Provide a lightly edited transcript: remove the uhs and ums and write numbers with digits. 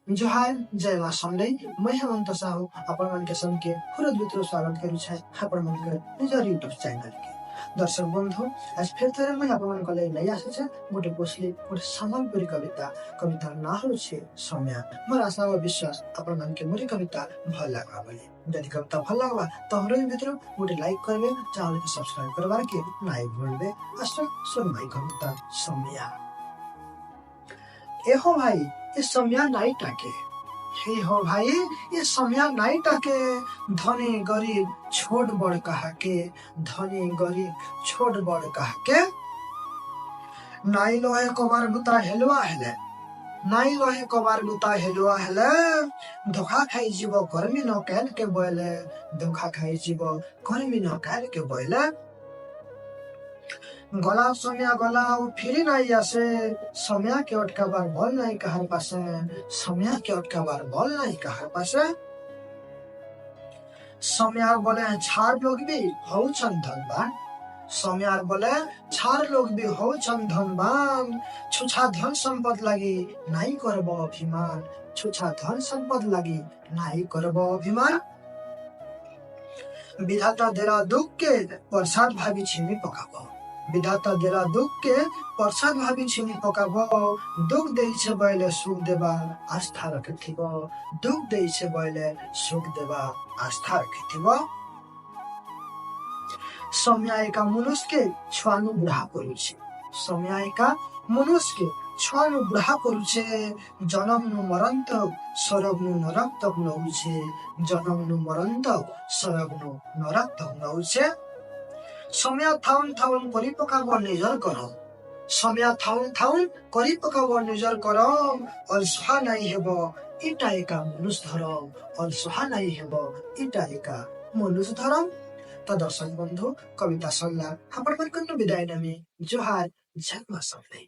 जोहार जय मां समले मैं हेमंत साहू आपण मन के संग के हृदय स्वागत करू छै आपण मन के निजर यूट्यूब चैनल के दर्शक बंधु आज फिर थरे मैं आपण मन को नै आसे छै गोटे पोस्टली गोटे सम्बलपुरी कविता ना हो छै समय मोर आशा और विश्वास आपण मन के मोरी कविता भल लागबा बोली यदि कविता भल लागबा तो हमरे मित्र गोटे लाइक करबे चैनल के सब्सक्राइब करबार के नाइ भूलबे आशा सुन भाई कविता समय ए हो भाई ये समय नाई टाके हे हो भाई ये समय नाई टाके धनी गरीब छोट बड़ कहा के धनी गरीब छोट बड़ कहा के नाई लोहे कबार बुता हेलवा हेले नाई लोहे कबार बुता हेलवा हेले धोखा खाई जीव कर्मी न कैल के बोले धोखा खाई जीव कर्मी न कैल के बोले गला समय गला फिर नहीं आसे समय के अटकाबार बल नहीं कहार पासे समय के अटकाबार बल नहीं कहार पासे समय बोले छार लोग भी हो छन धनवान समय बोले छार लोग भी हो छन धनवान छुछा धन संपद लगी नहीं करब अभिमान छुछा धन संपद लगी नहीं करब अभिमान विधाता देरा दुख के प्रसाद भाभी छिमी पकाबो विधाता देला दुख के प्रसाद भाभी छिनी पकाबो दुख देई छे बयले सुख देबा आस्था रखिथिबो दुख देई छे बयले सुख देबा आस्था रखिथिबो समयायका मनुष्य के छुआनु बुढ़ा करुछे समयायका मनुष्य के छुआनु बुढ़ा करुछे जन्म नु मरण तक सरग नु नरक तक नहुछे जन्म नु मरण तक सरग नु नरक तक नहुछे समय थाउन थाउन करी पकाबो निजर करो समय थाउन थाउन करी पकाबो निजर करो अलसुहा नहीं हेबो इटा एका मनुष्य धरम अलसुहा नहीं हेबो इटा एका मनुष्य धरम त दर्शक बंधु कविता सल्लाह आपण मन कन्नु विदाय नमी जोहार जय मां समले।